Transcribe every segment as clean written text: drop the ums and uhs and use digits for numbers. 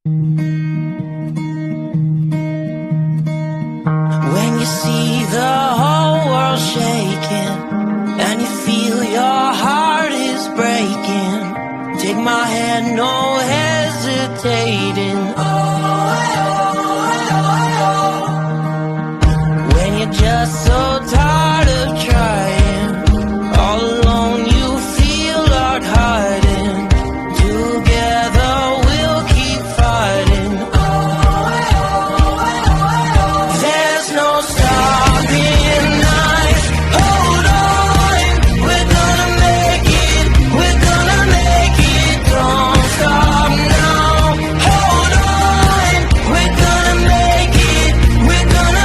When you see the whole world shaking and you feel your heart is breaking, take my hand, no hesitating. When you're just so tired of trying, all alone you feel like hiding. Together we'll keep fighting. There's no stopping us. Hold on, we're gonna make it. We're gonna make it. Don't stop now. Hold on, we're gonna make it. We're gonna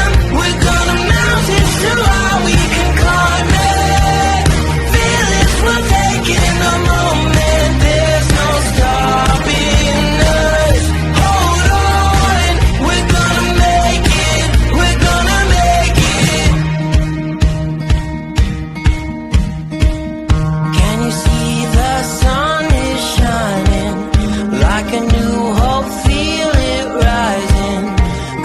mountains to how we can climb it. Fearless, we're taking a moment. There's no stopping us. Hold on, we're gonna make it. We're gonna make it. Can you see the sun is shining like a new hope? Feel it rising,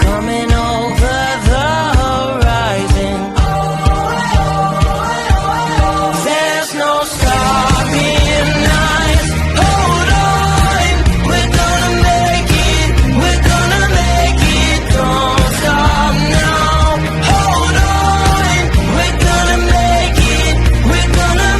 coming over the horizon. There's no stopping us. Hold on, we're gonna make it. We're gonna make it. Don't stop now. Hold on, we're gonna make it. We're gonna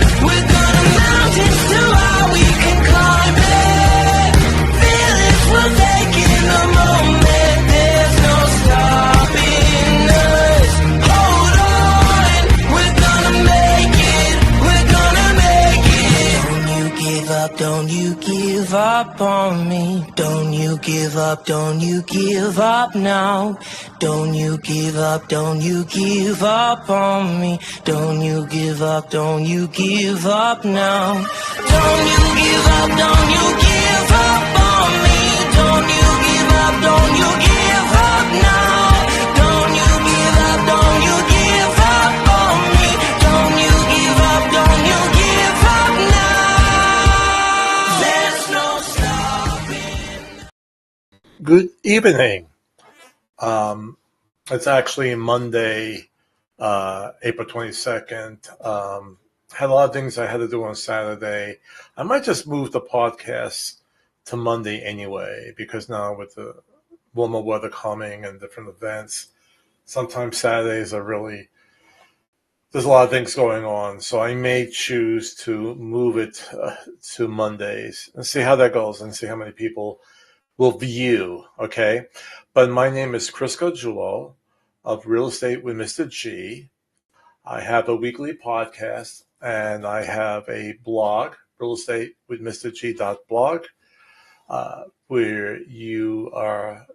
mountains to how we can climb it. Fearless, we're taking a moment. There's no stopping us. Hold on, we're gonna make it. We're gonna make it. Don't you give up, don't you give up on me. Don't you give up, don't you give up now. Don't you give up, don't you give up on me. Don't you give up, don't you give up now. Don't you give up, don't you give up on me. Don't you give up, don't you give up now. Don't you give up, don't you give up on me. Don't you give up, don't you give up now. There's no stopping. Good evening. It's actually Monday, April 22nd. Had a lot of things I had to do on Saturday. I might just move the podcast to Monday anyway, because now with the warmer weather coming and different events, sometimes Saturdays are really, there's a lot of things going on. So I may choose to move it to Mondays and see how that goes and see how many people will view, okay? But my name is Christopher Garguilo of Real Estate with Mr. G. I have a weekly podcast and I have a blog, RealEstatewithMrG.blog, where you are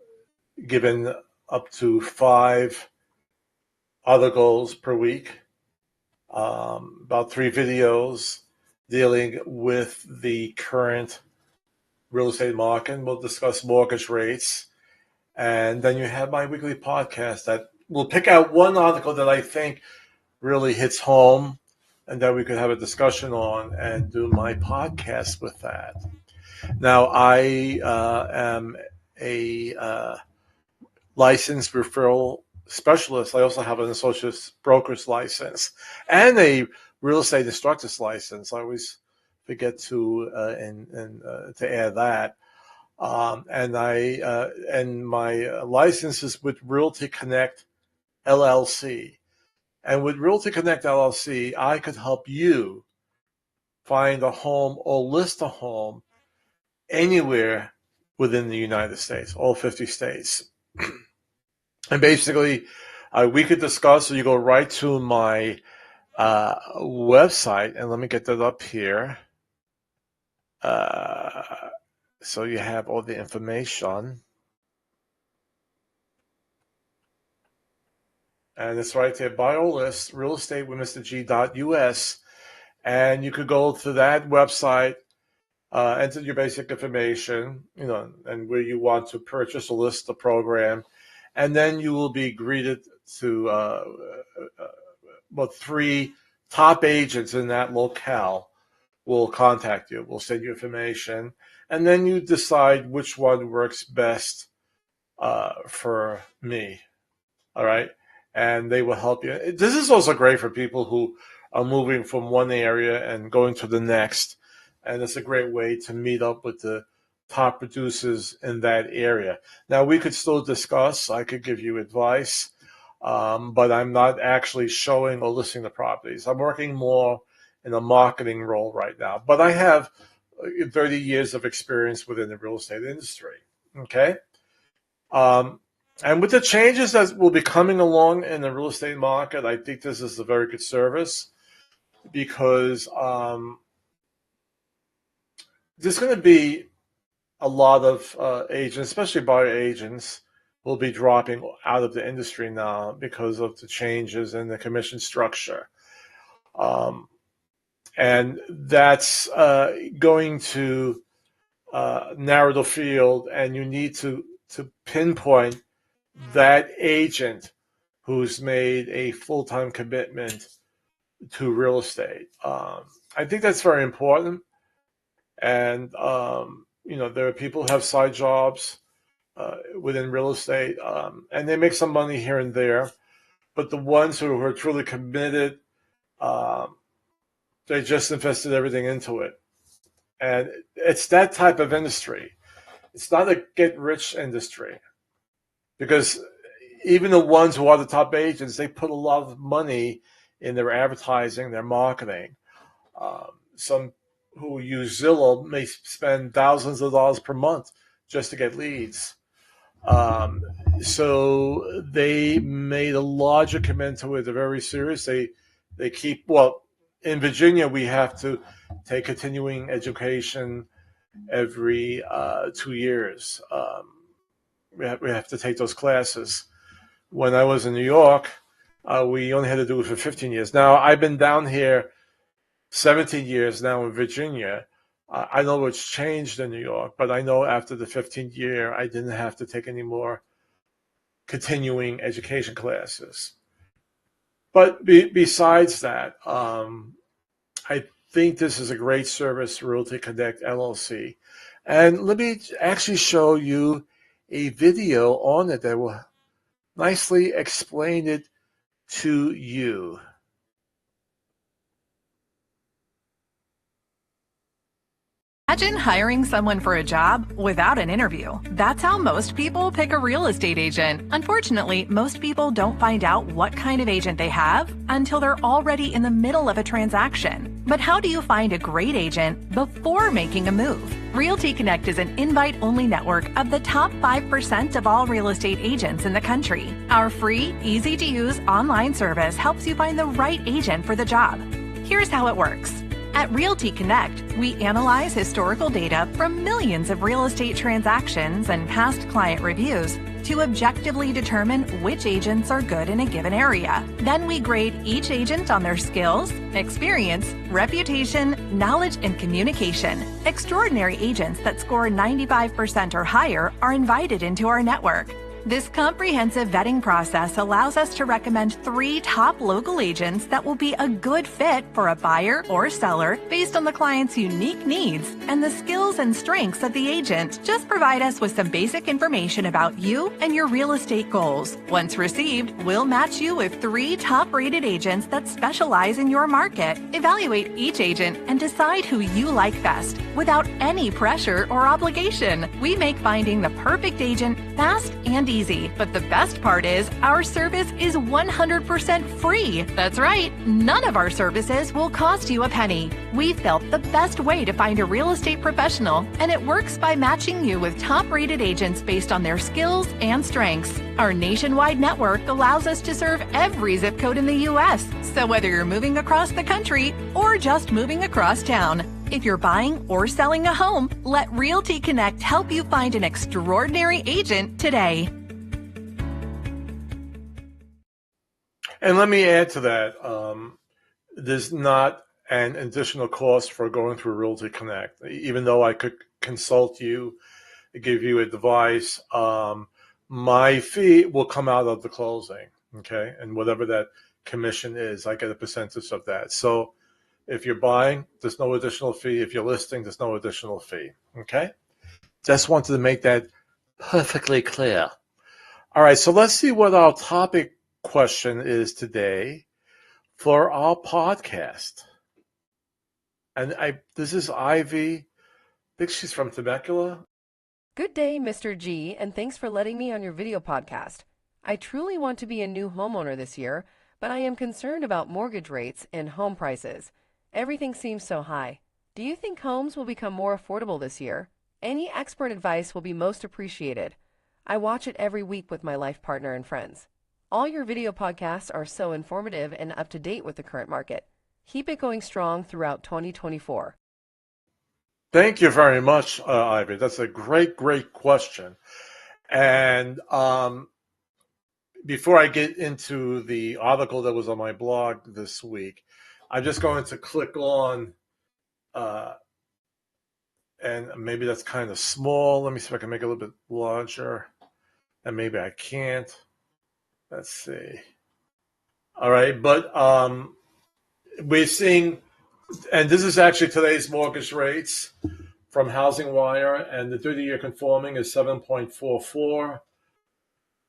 given up to 5 articles per week, about 3 videos dealing with the current real estate market. We'll discuss mortgage rates. And then you have my weekly podcast that will pick out one article that I think really hits home and that we could have a discussion on and do my podcast with that. Now, I am a licensed referral specialist. I also have an associate broker's license and a real estate instructor's license. I always forget to add that. And my license is with Realty Connect LLC. And with Realty Connect LLC, I could help you find a home or list a home anywhere within the United States, all 50 states. And basically, we could discuss, so you go right to my website, and let me get that up here. So you have all the information. And it's right there, bio list, RealEstatewithMrG.us. And you could go to that website, enter your basic information, and where you want to purchase or list the program. And then you will be greeted to 3 top agents in that locale will contact you. We'll send you information. and then you decide which one works best for me. All right. And they will help you. This is also great for people who are moving from one area and going to the next. And it's a great way to meet up with the top producers in that area. Now, we could still discuss, I could give you advice, but I'm not actually showing or listing the properties. I'm working more in a marketing role right now. But I have 30 years of experience within the real estate industry. Okay. And with the changes that will be coming along in the real estate market, I think this is a very good service because there's going to be a lot of agents, especially buyer agents, will be dropping out of the industry now because of the changes in the commission structure. And that's going to narrow the field, and you need to pinpoint that agent who's made a full-time commitment to real estate. I think that's very important. And, there are people who have side jobs within real estate, and they make some money here and there. But the ones who are truly committed, they just invested everything into it. And it's that type of industry. It's not a get-rich industry. Because even the ones who are the top agents, they put a lot of money in their advertising, their marketing. Some who use Zillow may spend thousands of dollars per month just to get leads. So they made a larger commitment to it. They're very serious. They keep, in Virginia, we have to take continuing education every 2 years. We have to take those classes. When I was in New York, we only had to do it for 15 years. Now, I've been down here 17 years now in Virginia. I know what's changed in New York, but I know after the 15th year, I didn't have to take any more continuing education classes. But besides that, I think this is a great service, Realty Connect LLC. And let me actually show you a video on it that will nicely explain it to you. Imagine hiring someone for a job without an interview. That's how most people pick a real estate agent. Unfortunately, most people don't find out what kind of agent they have until they're already in the middle of a transaction. But how do you find a great agent before making a move? Realty Connect is an invite-only network of the top 5% of all real estate agents in the country. Our free, easy-to-use online service helps you find the right agent for the job. Here's how it works. At Realty Connect, we analyze historical data from millions of real estate transactions and past client reviews to objectively determine which agents are good in a given area. Then we grade each agent on their skills, experience, reputation, knowledge, and communication. Extraordinary agents that score 95% or higher are invited into our network. This comprehensive vetting process allows us to recommend 3 top local agents that will be a good fit for a buyer or seller based on the client's unique needs and the skills and strengths of the agent. Just provide us with some basic information about you and your real estate goals. Once received, we'll match you with 3 top-rated agents that specialize in your market. Evaluate each agent and decide who you like best without any pressure or obligation. We make finding the perfect agent fast and easy, but the best part is our service is 100% free. That's right, none of our services will cost you a penny. We felt the best way to find a real estate professional, and it works by matching you with top-rated agents based on their skills and strengths. Our nationwide network allows us to serve every zip code in the U.S., so whether you're moving across the country or just moving across town, if you're buying or selling a home, let Realty Connect help you find an extraordinary agent today. And let me add to that, there's not an additional cost for going through Realty Connect. Even though I could consult you, give you advice, my fee will come out of the closing, okay? And whatever that commission is, I get a percentage of that. So If you're buying, there's no additional fee. If you're listing, there's no additional fee. Okay? Just wanted to make that perfectly clear. All right, so let's see what our topic question is today for our podcast. And this is Ivy. I think she's from Temecula. Good day, Mr. G, and thanks for letting me on your video podcast. I truly want to be a new homeowner this year, but I am concerned about mortgage rates and home prices. Everything seems so high. Do you think homes will become more affordable this year? Any expert advice will be most appreciated. I watch it every week with my life partner and friends. All your video podcasts are so informative and up to date with the current market. Keep it going strong throughout 2024. Thank you very much, Ivy. That's a great question. And before I get into the article that was on my blog this week, I'm just going to click on, and maybe that's kind of small. Let me see if I can make it a little bit larger. And maybe I can't. Let's see. All right, but we're seeing, and this is actually today's mortgage rates from Housing Wire, and the 30-year conforming is 7.44.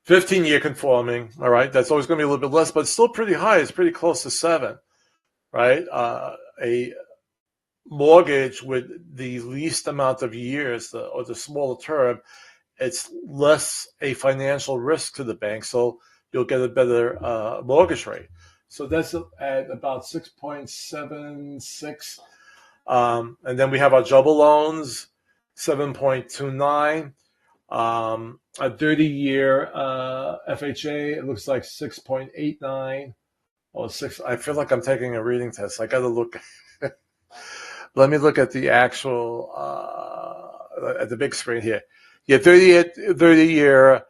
15-year conforming, all right, that's always going to be a little bit less, but it's still pretty high. It's pretty close to 7, right? A mortgage with the least amount of years or the smaller term, it's less a financial risk to the bank, so you'll get a better mortgage rate. So that's at about 6.76. And then we have our jumbo loans, 7.29. A 30-year FHA, it looks like 6.89 or 6. I feel like I'm taking a reading test. I got to look. Let me look at the actual, at the big screen here. Yeah, 30-year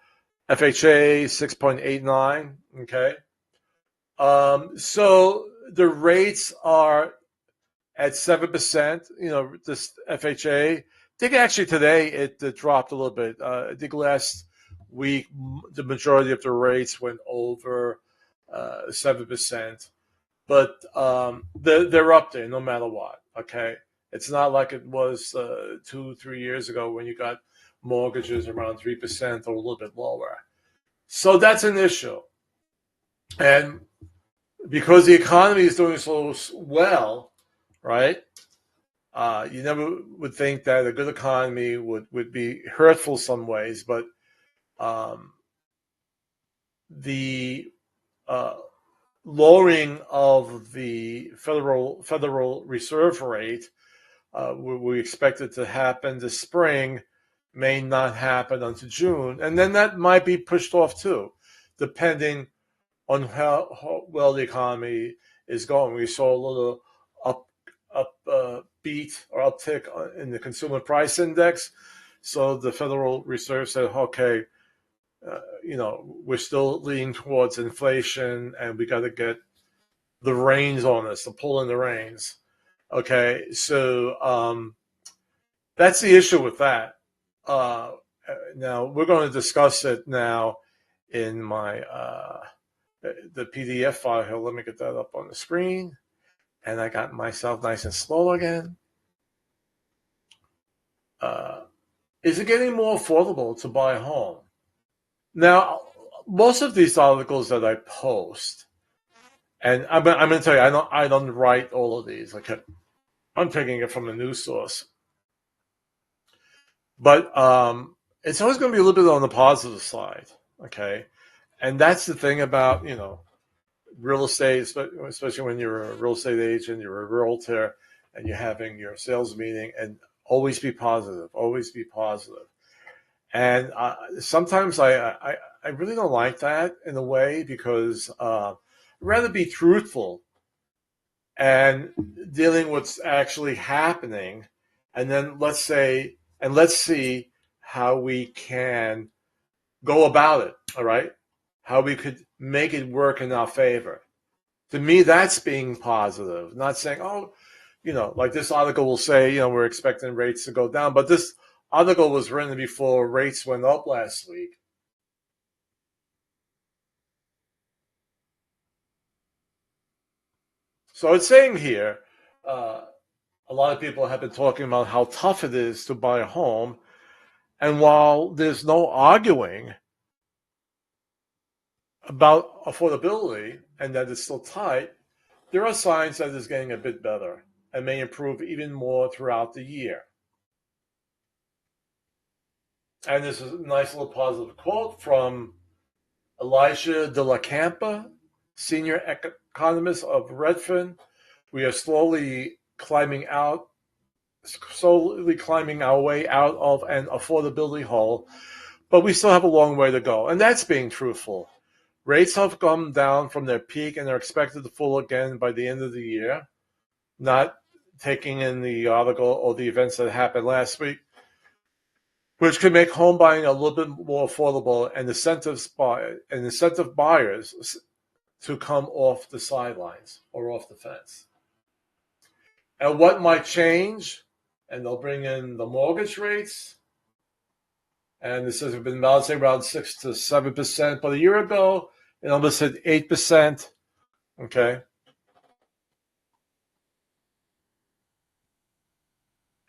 FHA, 6.89. Okay. So the rates are at 7%, this FHA. I think actually today it dropped a little bit. I think last week the majority of the rates went over 7%, but they're up there no matter what. Okay, it's not like it was 2-3 years ago when you got mortgages around 3% or a little bit lower. So that's an issue, and because the economy is doing so well, right? You never would think that a good economy would be hurtful some ways, but the lowering of the Federal Reserve rate, we expect it to happen this spring, may not happen until June, and then that might be pushed off too, depending on how well the economy is going. We saw a little beat or uptick in the consumer price index. So the Federal Reserve said, okay, we're still leaning towards inflation and we got to get the reins on us, to pull in the reins. Okay, so that's the issue with that. Now, we're going to discuss it now in my the PDF file here. Let me get that up on the screen. And I got myself nice and slow again. Is it getting more affordable to buy a home? Now, most of these articles that I post, and I'm going to tell you, I don't write all of these. Okay, I'm taking it from a news source. But it's always going to be a little bit on the positive side. Okay, and that's the thing about real estate, especially when you're a real estate agent, you're a realtor, and you're having your sales meeting, and always be positive. Always be positive. And sometimes I really don't like that in a way, because I'd rather be truthful and dealing with what's actually happening, and then let's see how we can go about it. All right, how we could make it work in our favor. To me, that's being positive, not saying, like this article will say, we're expecting rates to go down, but this article was written before rates went up last week. So it's saying here, a lot of people have been talking about how tough it is to buy a home. And while there's no arguing about affordability and that it's still tight, there are signs that it's getting a bit better and may improve even more throughout the year. And this is a nice little positive quote from Elijah De La Campa, senior economist of Redfin. We are slowly climbing our way out of an affordability hole, but we still have a long way to go. And that's being truthful. Rates have come down from their peak and are expected to fall again by the end of the year, not taking in the article or the events that happened last week, which could make home buying a little bit more affordable and incentive buyers to come off the sidelines or off the fence. And what might change? And they'll bring in the mortgage rates. And this has been bouncing around 6 to 7%. But a year ago, it almost hit 8%. Okay.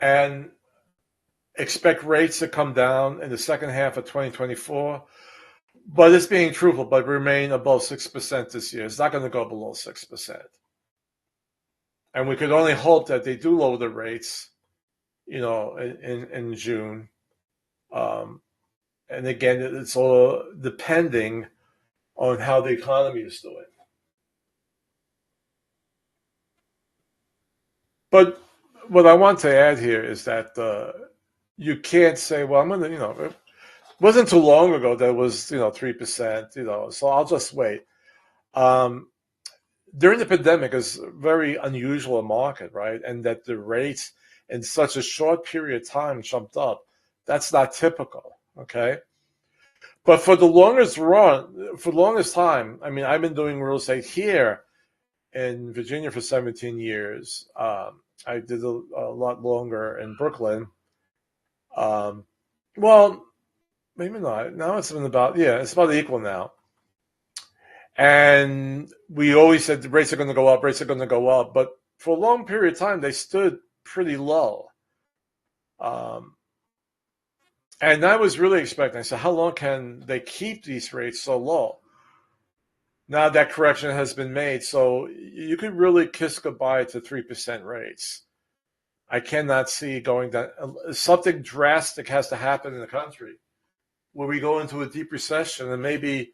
And expect rates to come down in the second half of 2024. But it's being truthful, but remain above 6% this year. It's not going to go below 6%. And we could only hope that they do lower the rates, in June. And again, it's all depending on how the economy is doing. But what I want to add here is that you can't say, well, I'm going to, it wasn't too long ago that it was, 3%, so I'll just wait. During the pandemic is a very unusual market, right? And that the rates in such a short period of time jumped up. That's not typical, okay? But for the longest time, I mean, I've been doing real estate here in Virginia for 17 years. I did a lot longer in Brooklyn. Well, maybe not. Now it's about equal now. And we always said the rates are going to go up, but for a long period of time, they stood pretty low. And I was really expecting, I said, how long can they keep these rates so low? Now that correction has been made, so you could really kiss goodbye to 3% rates. I cannot see going down. Something drastic has to happen in the country where we go into a deep recession and maybe,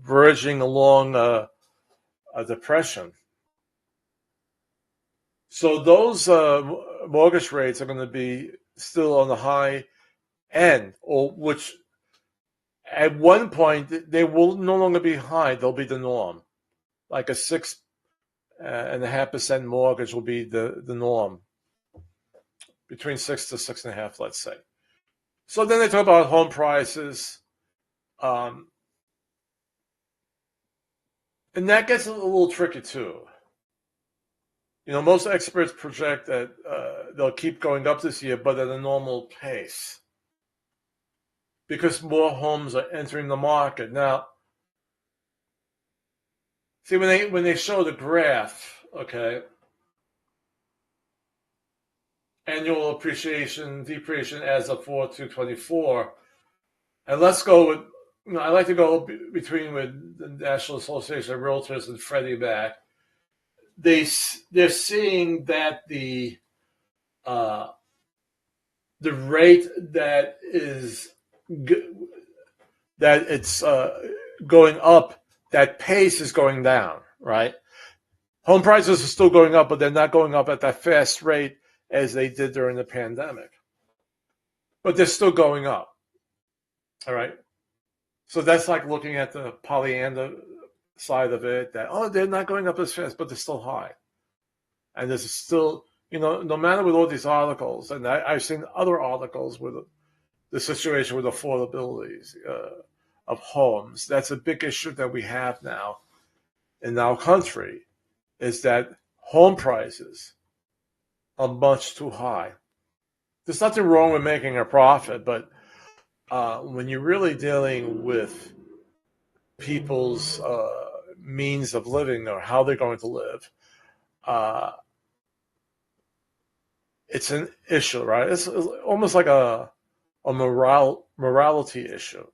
verging along a depression. So those mortgage rates are going to be still on the high end, or which at one point they will no longer be high; they'll be the norm. Like a 6.5% mortgage will be the norm, between 6 to 6.5, let's say. So then they talk about home prices, and that gets a little tricky too. Most experts project that they'll keep going up this year, but at a normal pace, because more homes are entering the market. Now, see, when they show the graph, okay, annual appreciation, depreciation as of 4/2/24, and let's go with, I like to go between with the National Association of Realtors and Freddie Mac. They're seeing that the rate that it's going up, that pace is going down, right? Home prices are still going up, but they're not going up at that fast rate as they did during the pandemic. But they're still going up, all right? So that's like looking at the Pollyanna side of it, that, they're not going up as fast, but they're still high. And there's still, no matter with all these articles, and I've seen other articles with the situation with affordability of homes. That's a big issue that we have now in our country, is that home prices are much too high. There's nothing wrong with making a profit, but when you're really dealing with people's means of living or how they're going to live, it's an issue, right? It's almost like a morality issue.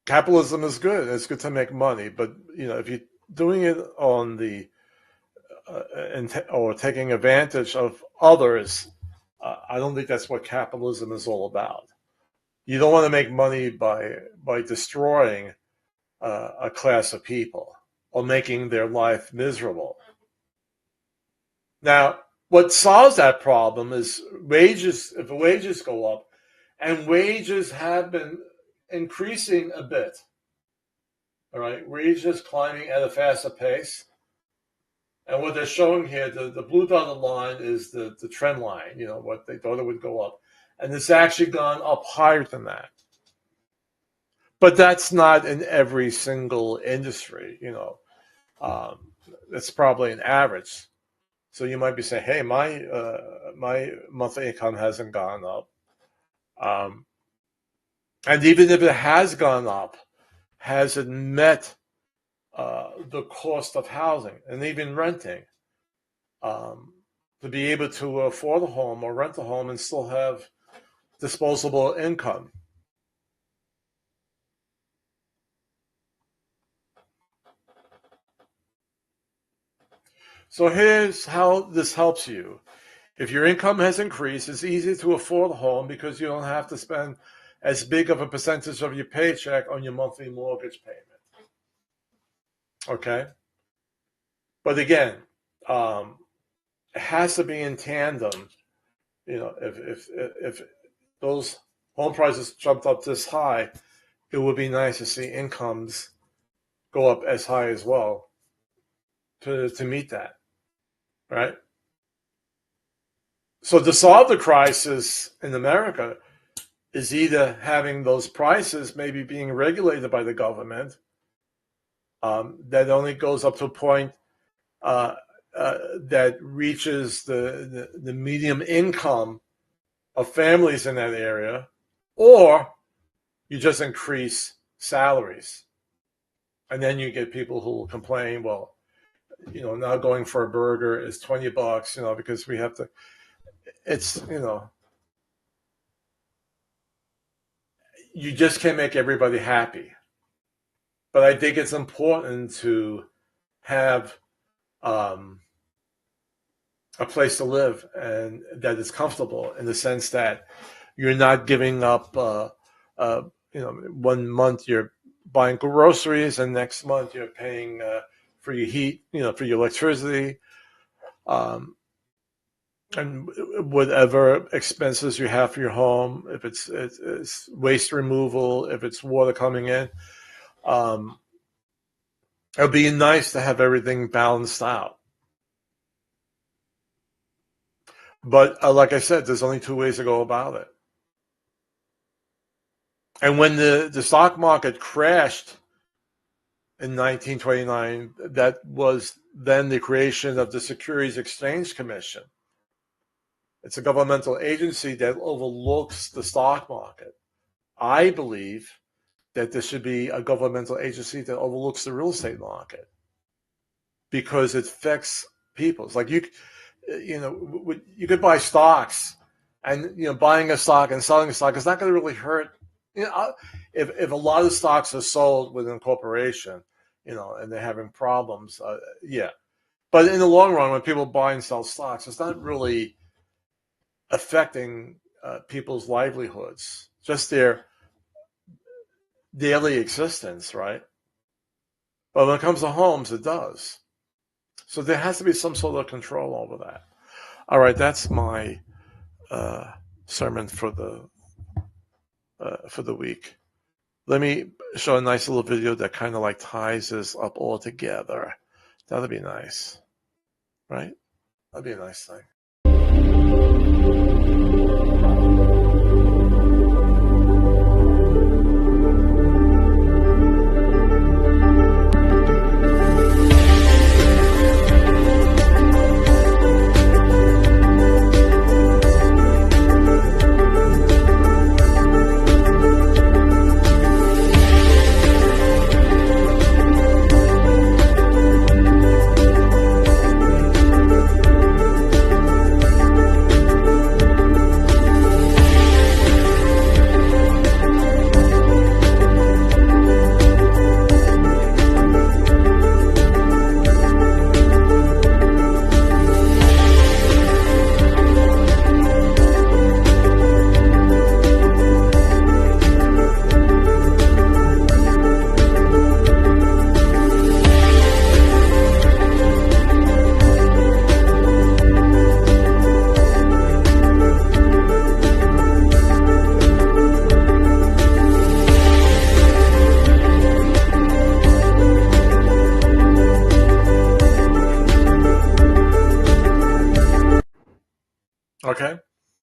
Capitalism is good. It's good to make money, but if you're doing it on the or taking advantage of others, I don't think that's what capitalism is all about. You don't want to make money by destroying a class of people or making their life miserable. Now, what solves that problem is wages. If the wages go up, and wages have been increasing a bit, all right, wages climbing at a faster pace. And what they're showing here, the blue dotted line is the trend line, what they thought it would go up. And it's actually gone up higher than that. But that's not in every single industry, it's probably an average. So you might be saying, hey, my monthly income hasn't gone up. And even if it has gone up, has it met the cost of housing and even renting to be able to afford a home or rent a home and still have disposable income? So here's how this helps you. If your income has increased, it's easy to afford a home because you don't have to spend as big of a percentage of your paycheck on your monthly mortgage payment. Okay? But again, it has to be in tandem. If those home prices jumped up this high, it would be nice to see incomes go up as high as well to meet that, right? So to solve the crisis in America is either having those prices maybe being regulated by the government that only goes up to a point that reaches the medium income of families in that area, or you just increase salaries. And then you get people who will complain, well, now going for a burger is $20, because we have to, it's, you just can't make everybody happy. But I think it's important to have a place to live and that is comfortable in the sense that you're not giving up, 1 month you're buying groceries and next month you're paying for your heat, for your electricity, and whatever expenses you have for your home, if it's waste removal, if it's water coming in. It'd be nice to have everything balanced out. But like I said, there's only two ways to go about it. And when the stock market crashed in 1929, that was then the creation of the Securities Exchange Commission. It's a governmental agency that overlooks the stock market. I believe that there should be a governmental agency that overlooks the real estate market because it affects people. It's like you could buy stocks, and buying a stock and selling a stock is not going to really hurt. If a lot of stocks are sold within a corporation, and they're having problems, yeah. But in the long run, when people buy and sell stocks, it's not really affecting people's livelihoods, just their daily existence, right? But when it comes to homes, it does. So there has to be some sort of control over that. All right, that's my sermon for the week. Let me show a nice little video that kind of like ties this up all together. That'd be nice, right? That'd be a nice thing.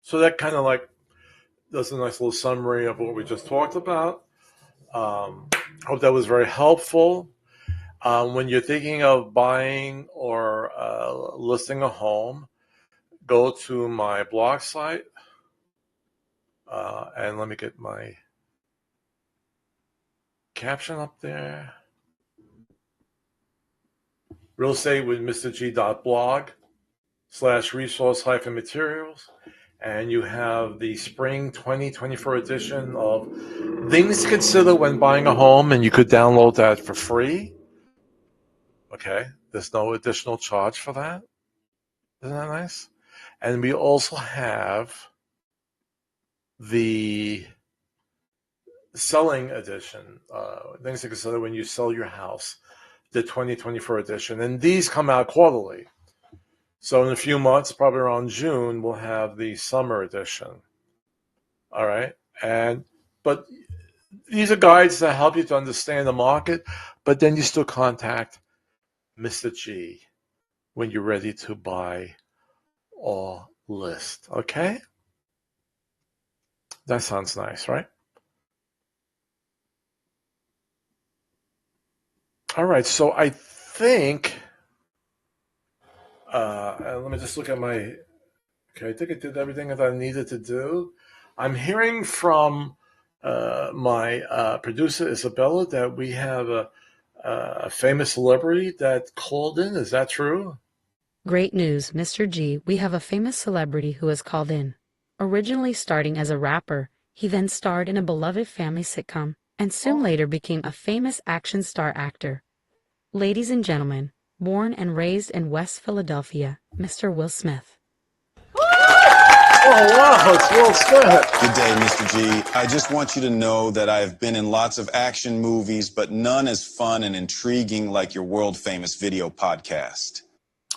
So that kind of like does a nice little summary of what we just talked about. Hope that was very helpful. When you're thinking of buying or listing a home, go to my blog site. And let me get my caption up there. RealEstatewithMrG.blog/resource-materials. And you have the spring 2024 edition of Things to Consider When Buying a Home, and you could download that for free. Okay, there's no additional charge for that. Isn't that nice? And we also have the selling edition, Things to Consider When You Sell Your House, the 2024 edition. And these come out quarterly. So in a few months, probably around June, we'll have the summer edition. All right. But these are guides that help you to understand the market, but then you still contact Mr. G when you're ready to buy or list. Okay? That sounds nice, right? All right. So I think, let me just look at my, okay, I think I did everything that I needed to do. I'm hearing from my producer, Isabella, that we have a famous celebrity that called in. Is that true? Great news, Mr. G. We have a famous celebrity who has called in. Originally starting as a rapper, he then starred in a beloved family sitcom and soon later became a famous action star actor. Ladies and gentlemen, born and raised in West Philadelphia, Mr. Will Smith. Oh, wow, it's Will Smith. Good day, Mr. G. I just want you to know that I've been in lots of action movies, but none as fun and intriguing like your world-famous video podcast.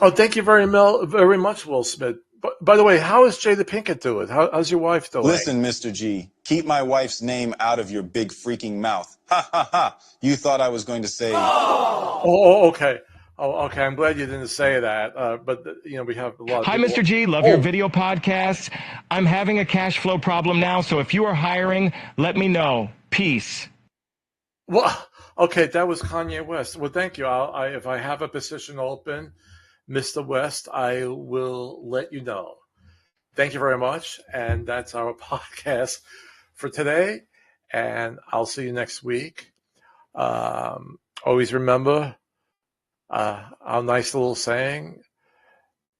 Oh, thank you very much, Will Smith. By the way, how is Jada Pinkett doing? How's your wife doing? Listen, Mr. G, keep my wife's name out of your big freaking mouth. Ha, ha, ha. You thought I was going to say... Oh, okay. Oh, okay. I'm glad you didn't say that. But, we have a lot of Hi, people. Mr. G. Love your video podcast. I'm having a cash flow problem now, so if you are hiring, let me know. Peace. Well, okay, that was Kanye West. Well, thank you. If I have a position open, Mr. West, I will let you know. Thank you very much. And that's our podcast for today. And I'll see you next week. Always remember our nice little saying,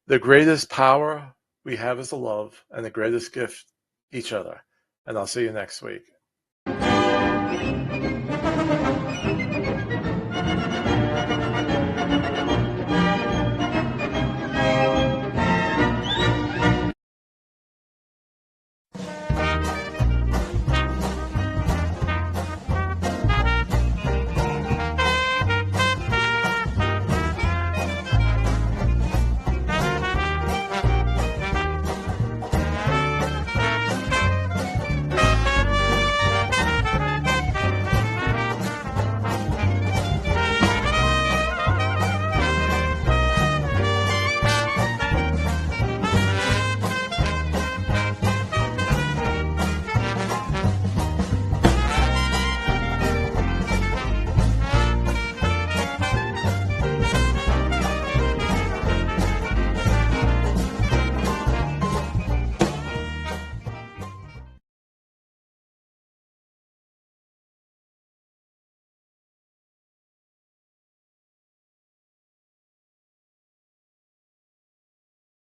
the greatest power we have is the love, and the greatest gift, each other. And I'll see you next week.